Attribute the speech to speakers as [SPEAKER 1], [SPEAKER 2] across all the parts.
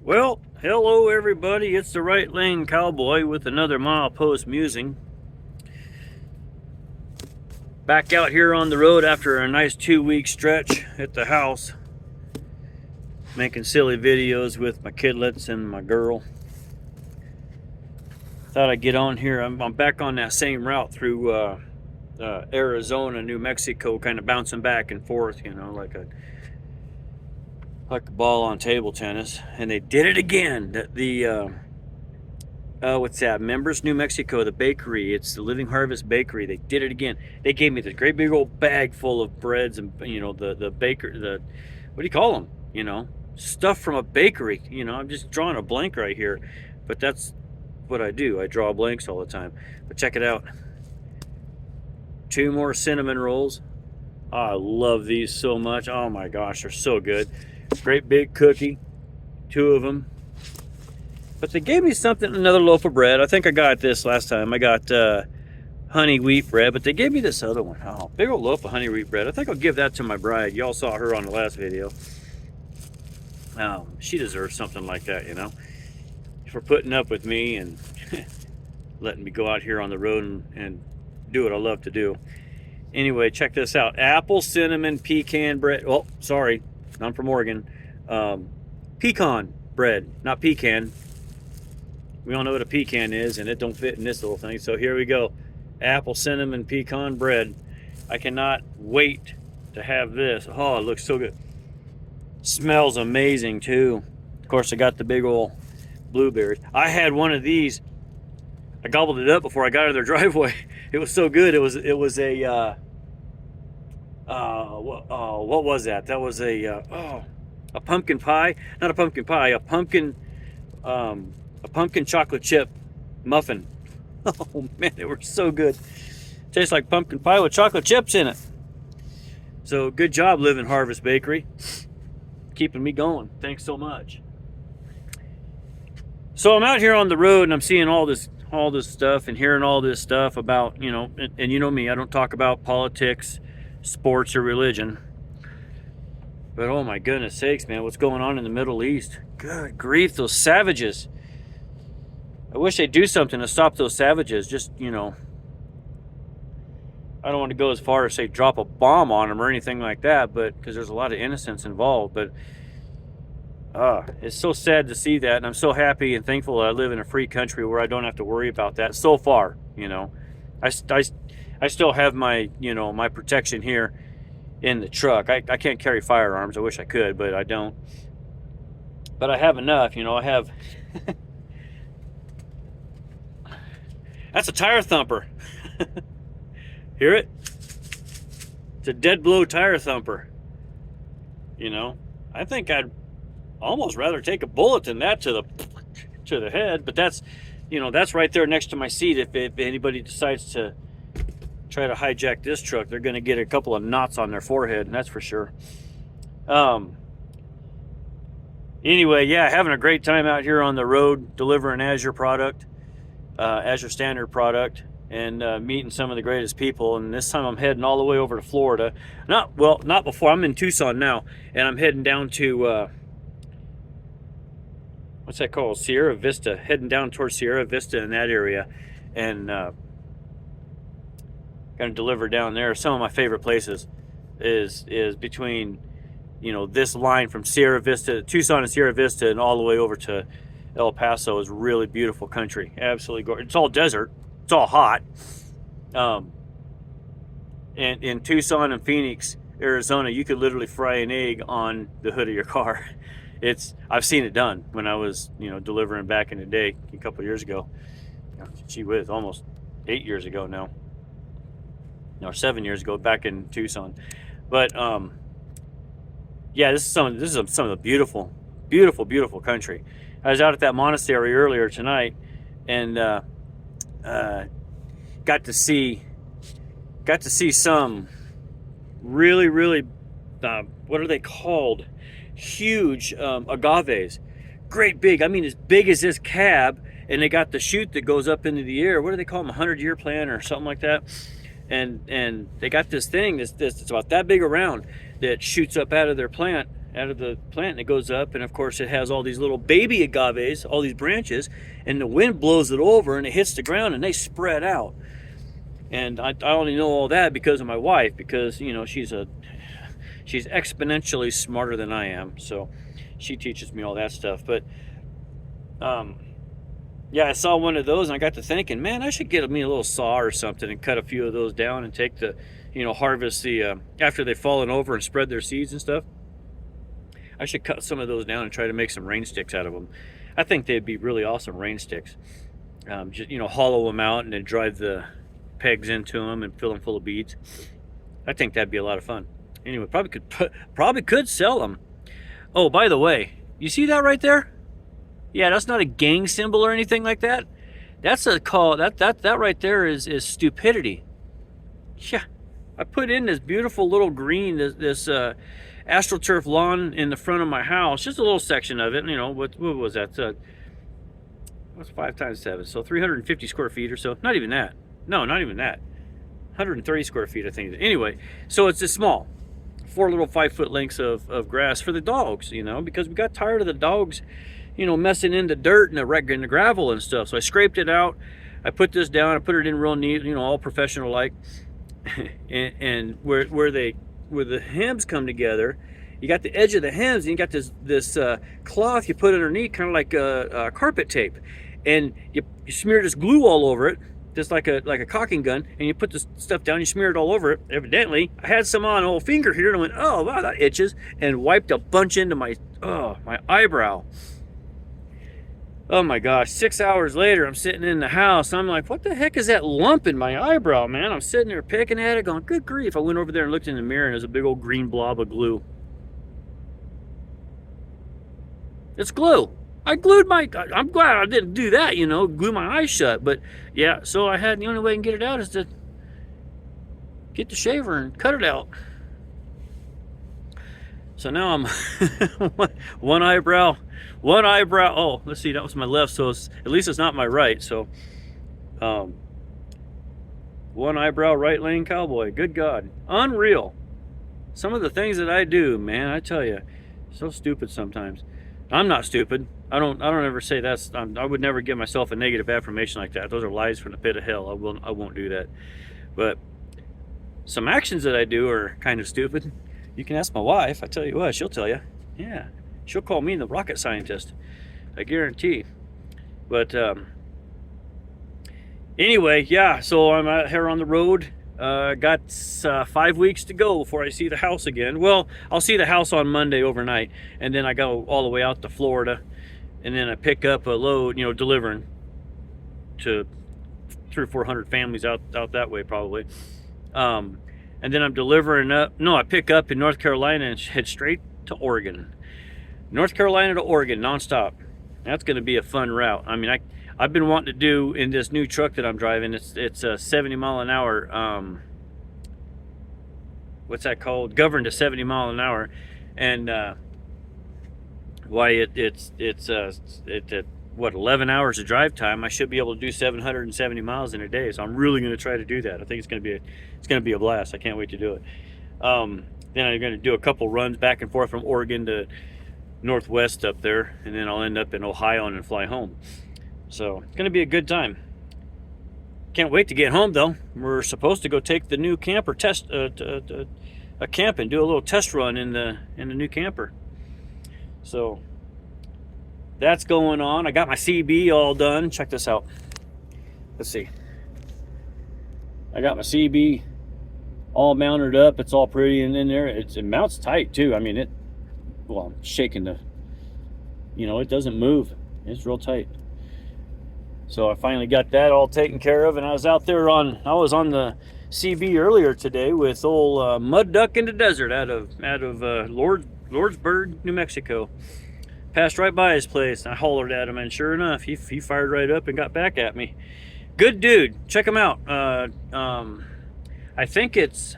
[SPEAKER 1] Well, hello everybody, it's the Right Lane Cowboy with another milepost musing. Back out here on the road after a nice 2-week stretch at the house, making silly videos with my kidlets and my girl. Thought I'd get on here. I'm back on that same route through Arizona, New Mexico, kind of bouncing back and forth, you know, like a ball on table tennis. And they did it again. What's that? Members, New Mexico, the bakery. It's the Living Harvest Bakery. They did it again. They gave me this great big old bag full of breads and, you know, the baker, what do you call them? You know, stuff from a bakery. You know, I'm just drawing a blank right here, but that's what I do. I draw blanks all the time. But check it out. 2 more cinnamon rolls. Oh, I love these so much. Oh my gosh, they're so good. Great big cookie. 2 of them. But they gave me something, another loaf of bread. I think I got this last time. I got honey wheat bread, but they gave me this other one. Oh, big old loaf of honey wheat bread. I think I'll give that to my bride. Y'all saw her on the last video. She deserves something like that, you know, for putting up with me and letting me go out here on the road and do what I love to do. Anyway, check this out. Apple cinnamon pecan bread. Oh, sorry, I'm from Oregon. Pecan bread, not pecan. We all know what a pecan is, and it don't fit in this little thing. So here we go. Apple cinnamon pecan bread. I cannot wait to have this. Oh, it looks so good. Smells amazing too. Of course, I got the big old blueberries. I had one of these. I gobbled it up before I got out of their driveway. It was so good. It was a what was that? That was a pumpkin pie. Not a pumpkin pie. A pumpkin chocolate chip muffin. Oh man, they were so good. Tastes like pumpkin pie with chocolate chips in it. So good job, Living Harvest Bakery, keeping me going. Thanks so much. So I'm out here on the road and I'm seeing all this stuff and hearing all this stuff about, you know, and you know me, I don't talk about politics, sports, or religion. But oh my goodness sakes, man, what's going on in the Middle East? Good grief, those savages. I wish they'd do something to stop those savages. Just, you know, I don't want to go as far as say drop a bomb on them or anything like that, but because there's a lot of innocents involved. But it's so sad to see that, and I'm so happy and thankful that I live in a free country where I don't have to worry about that so far. You know, I still have my, you know, my protection here in the truck. I can't carry firearms. I wish I could, but I don't. But I have enough, you know. I have. That's a tire thumper. Hear it? It's a dead blow tire thumper. You know, I think I'd almost rather take a bullet than that to the head. But that's, you know, that's right there next to my seat. If anybody decides to try to hijack this truck, they're going to get a couple of knots on their forehead, and that's for sure. Anyway, yeah, having a great time out here on the road delivering Azure product. Azure Standard product, and meeting some of the greatest people. And this time I'm heading all the way over to Florida. Not before. I'm in Tucson now, and I'm heading down to what's that called? Sierra Vista. Heading down towards Sierra Vista in that area, and going to deliver down there. Some of my favorite places is between, you know, this line from Sierra Vista, Tucson and Sierra Vista, and all the way over to El Paso. Is really beautiful country. Absolutely gorgeous. It's all desert. It's all hot. And in Tucson and Phoenix, Arizona, you could literally fry an egg on the hood of your car. I've seen it done when I was, you know, delivering back in the day a couple of years ago. Gee whiz, almost 8 years ago now. No, 7 years ago, back in Tucson. But yeah, this is some of the beautiful, beautiful, beautiful country. I was out at that monastery earlier tonight, and got to see some really, really what are they called? Huge agaves, great big. I mean, as big as this cab, and they got the chute that goes up into the air. What do they call them? 100-year plant or something like that. And they got this thing that's about that big around that shoots up out of their plant out of the plant, and it goes up, and of course it has all these little baby agaves, all these branches, and the wind blows it over and it hits the ground and they spread out. And I only know all that because of my wife, because you know she's exponentially smarter than I am, so she teaches me all that stuff. But yeah, I saw one of those and I got to thinking, man, I should get me a little saw or something and cut a few of those down and take the, you know, harvest the after they've fallen over and spread their seeds and stuff. I should cut some of those down and try to make some rain sticks out of them. I think they'd be really awesome rain sticks. Just, you know, hollow them out and then drive the pegs into them and fill them full of beads. I think that'd be a lot of fun. Anyway, probably could sell them. Oh, by the way, you see that right there? Yeah, that's not a gang symbol or anything like that. That's a call. That right there is stupidity. Yeah, I put in this beautiful little green, this AstroTurf lawn in the front of my house. Just a little section of it. You know, what was that? What's 5 times 7? So 350 square feet or so. Not even that. No, not even that. 130 square feet, I think. Anyway, so it's this small. 4 little 5-foot lengths of grass for the dogs, you know, because we got tired of the dogs, you know, messing in the dirt and the gravel and stuff. So I scraped it out. I put this down. I put it in real neat, you know, all professional like. and where the hems come together, you got the edge of the hems, and you got this cloth you put underneath, kind of like a carpet tape, and you smear this glue all over it, just like a caulking gun, and you put this stuff down, you smear it all over it. Evidently, I had some on old finger here, and I went, oh wow, that itches, and wiped a bunch into my eyebrow. Oh my gosh, 6 hours later, I'm sitting in the house. I'm like, what the heck is that lump in my eyebrow, man? I'm sitting there picking at it, going, good grief. I went over there and looked in the mirror, and there's a big old green blob of glue. It's glue. I'm glad I didn't do that, you know, glue my eyes shut. But yeah, so the only way I can get it out is to get the shaver and cut it out. So now I'm one eyebrow. Oh, let's see, that was my left, so at least it's not my right. So one eyebrow, right lane cowboy. Good God, unreal. Some of the things that I do, man, I tell you, so stupid sometimes. I'm not stupid. I don't ever say I would never give myself a negative affirmation like that. Those are lies from the pit of hell. I won't do that. But some actions that I do are kind of stupid. You can ask my wife. I tell you what, she'll tell you. Yeah, she'll call me the rocket scientist. I guarantee. But anyway, yeah. So I'm out here on the road. Got 5 weeks to go before I see the house again. Well, I'll see the house on Monday overnight, and then I go all the way out to Florida, and then I pick up a load, you know, delivering to 300 or 400 families out that way probably. And then I'm delivering up. No, I pick up in North Carolina and head straight to Oregon. North Carolina to Oregon, nonstop. That's going to be a fun route. I mean, I've been wanting to do in this new truck that I'm driving. It's a 70 mile an hour. What's that called? Governed to 70 mile an hour, and why it's 11 hours of drive time. I should be able to do 770 miles in a day. So I'm really going to try to do that. I think it's going to be a blast. I can't wait to do it. Then I'm going to do a couple runs back and forth from Oregon to Northwest up there, and then I'll end up in Ohio and then fly home. So it's going to be a good time. Can't wait to get home though. We're supposed to go take the new camper test a camp and do a little test run in the new camper. So that's going on. I got my CB all done. Check this out. Let's see. I got my CB all mounted up. It's all pretty and in there. It mounts tight too. I mean, I'm shaking it doesn't move. It's real tight. So I finally got that all taken care of, and I was on the CB earlier today with old Mud Duck in the Desert out of Lordsburg, New Mexico. Passed right by his place, and I hollered at him, and sure enough, he fired right up and got back at me. Good dude. Check him out. I think it's,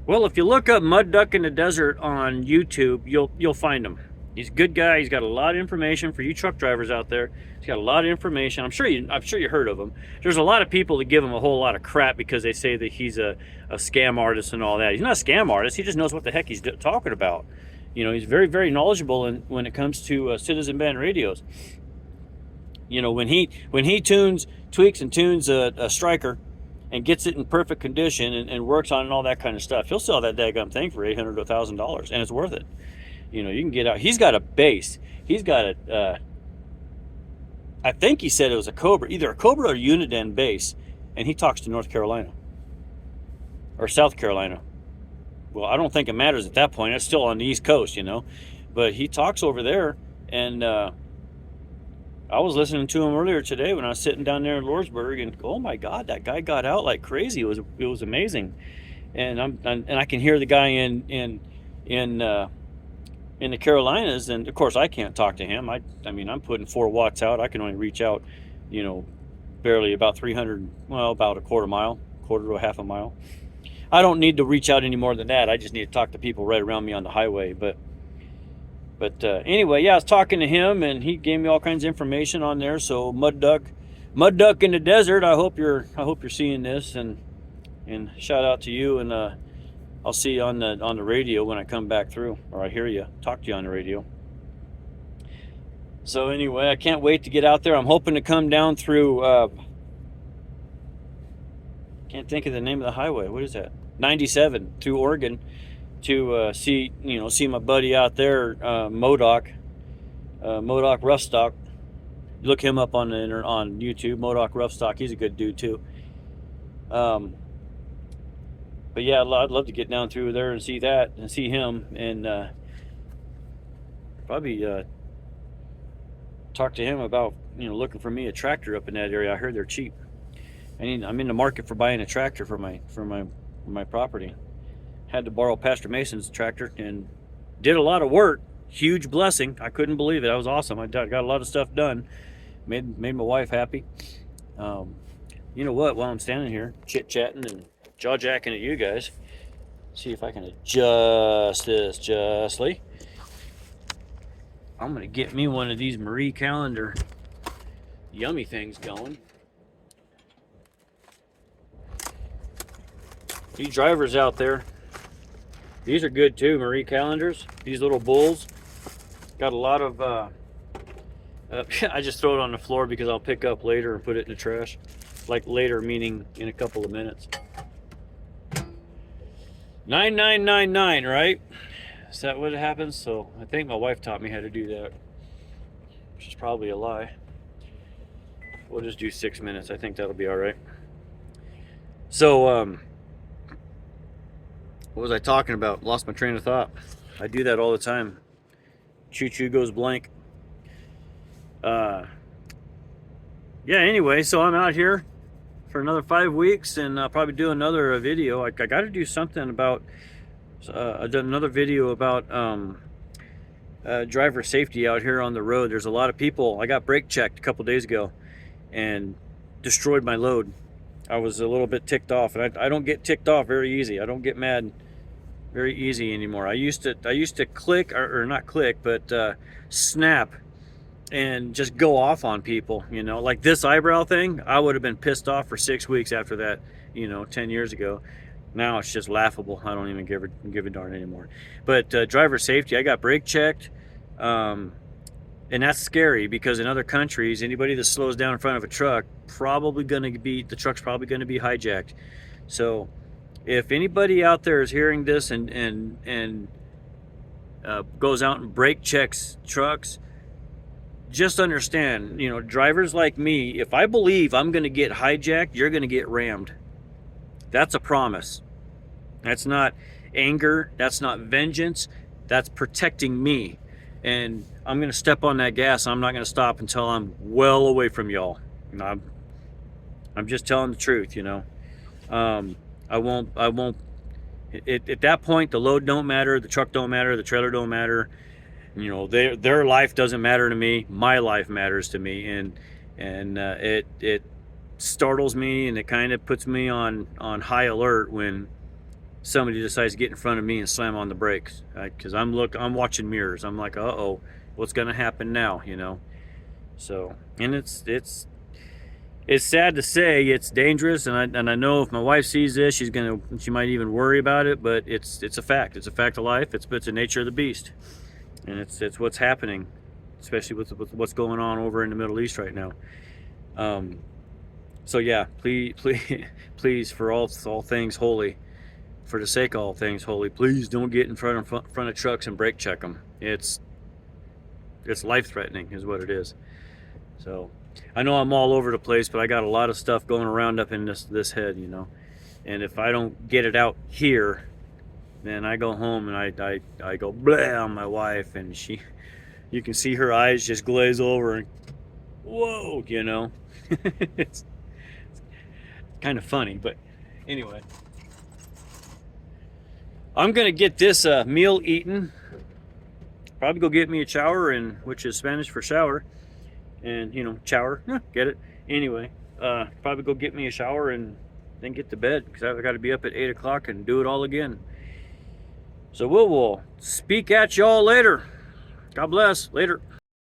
[SPEAKER 1] well, if you look up Mud Duck in the Desert on YouTube, you'll find him. He's a good guy. He's got a lot of information for you truck drivers out there. He's got a lot of information. I'm sure you heard of him. There's a lot of people that give him a whole lot of crap because they say that he's a scam artist and all that. He's not a scam artist. He just knows what the heck he's talking about. You know, he's very, very knowledgeable when it comes to citizen band radios. You know, when he tweaks and tunes a striker and gets it in perfect condition and works on it and all that kind of stuff, he'll sell that daggum thing for $800 to $1,000, and it's worth it. You know, you can get out. He's got a base. He's got a, I think he said it was a Cobra, either a Cobra or Uniden base, and he talks to North Carolina or South Carolina. Well, I don't think it matters at that point. It's still on the East Coast, you know, but he talks over there, and I was listening to him earlier today when I was sitting down there in Lordsburg, and oh my God, that guy got out like crazy. It was amazing, and I can hear the guy in the Carolinas, and of course I can't talk to him. I mean, I'm putting 4 watts out. I can only reach out, you know, barely about 300, well, about a quarter to a half a mile. I don't need to reach out any more than that. I just need to talk to people right around me on the highway. But anyway, yeah, I was talking to him, and he gave me all kinds of information on there. So mud duck in the desert. I hope you're seeing this, and shout out to you, and I'll see you on the radio when I come back through, or I hear you talk to you on the radio. So anyway, I can't wait to get out there. I'm hoping to come down through. Can't think of the name of the highway. What is that? 97 through Oregon to see my buddy out there, Modoc Roughstock. Look him up on YouTube, Modoc Roughstock. He's a good dude too. But yeah, I'd love to get down through there and see that and see him, and probably talk to him about looking for me a tractor up in that area. I heard they're cheap. I'm in the market for buying a tractor for my property. Had to borrow Pastor Mason's tractor and did a lot of work. Huge blessing. I couldn't believe it. That was awesome. I got a lot of stuff done. Made my wife happy. You know what? While I'm standing here chit-chatting and jaw-jacking at you guys, see if I can adjust this justly. I'm going to get me one of these Marie Callender yummy things going. You drivers out there, these are good too, Marie Callender's. These little bulls got a lot of I just throw it on the floor because I'll pick up later and put it in the trash. Like later, meaning in a couple of minutes. 9999, right? Is that what happens? So I think my wife taught me how to do that, which is probably a lie. We'll just do 6 minutes. I think that'll be all right. So what was I talking about? Lost my train of thought. I do that all the time. Choo-choo goes blank. Yeah, anyway, so I'm out here for another 5 weeks, and I'll probably do another video. I got to do something about, I've done another video about driver safety out here on the road. There's a lot of people. I got brake checked a couple days ago and destroyed my load. I was a little bit ticked off, and I don't get ticked off very easy. I don't get mad very easy anymore. I used to click, or not click, but snap and just go off on people, like this eyebrow thing. I would have been pissed off for 6 weeks after that, 10 years ago. Now it's just laughable. I don't even give a darn anymore. But driver safety, I got brake checked, and that's scary because in other countries, anybody that slows down in front of a truck, the truck's probably going to be hijacked. So if anybody out there is hearing this and goes out and brake checks trucks, just understand, drivers like me, if I believe I'm going to get hijacked, you're going to get rammed. That's a promise. That's not anger. That's not vengeance. That's protecting me. And I'm going to step on that gas. I'm not going to stop until I'm well away from y'all. I'm just telling the truth, I won't. At that point, the load don't matter. The truck don't matter. The trailer don't matter. Their life doesn't matter to me. My life matters to me, and it startles me, and it kind of puts me on high alert when somebody decides to get in front of me and slam on the brakes, because I'm watching mirrors. I'm like, what's gonna happen now? So, and it's it's sad to say it's dangerous, and I know if my wife sees this, she might even worry about it. But it's a fact. It's a fact of life. It's the nature of the beast, and it's what's happening, especially with what's going on over in the Middle East right now. So yeah, please, for all things holy, for the sake of all things holy, please don't get in front of trucks and brake check them. It's life threatening, is what it is. So I know I'm all over the place, but I got a lot of stuff going around up in this head, you know. And if I don't get it out here, then I go home and I go blah on my wife, and you can see her eyes just glaze over and whoa, you know. It's kind of funny, but anyway, I'm gonna get this meal eaten. Probably go get me a shower, and which is Spanish for shower, and you know, shower, get it? Anyway, probably go get me a shower and then get to bed, because I got to be up at 8 o'clock and do it all again. So we'll speak at y'all later. God bless. Later.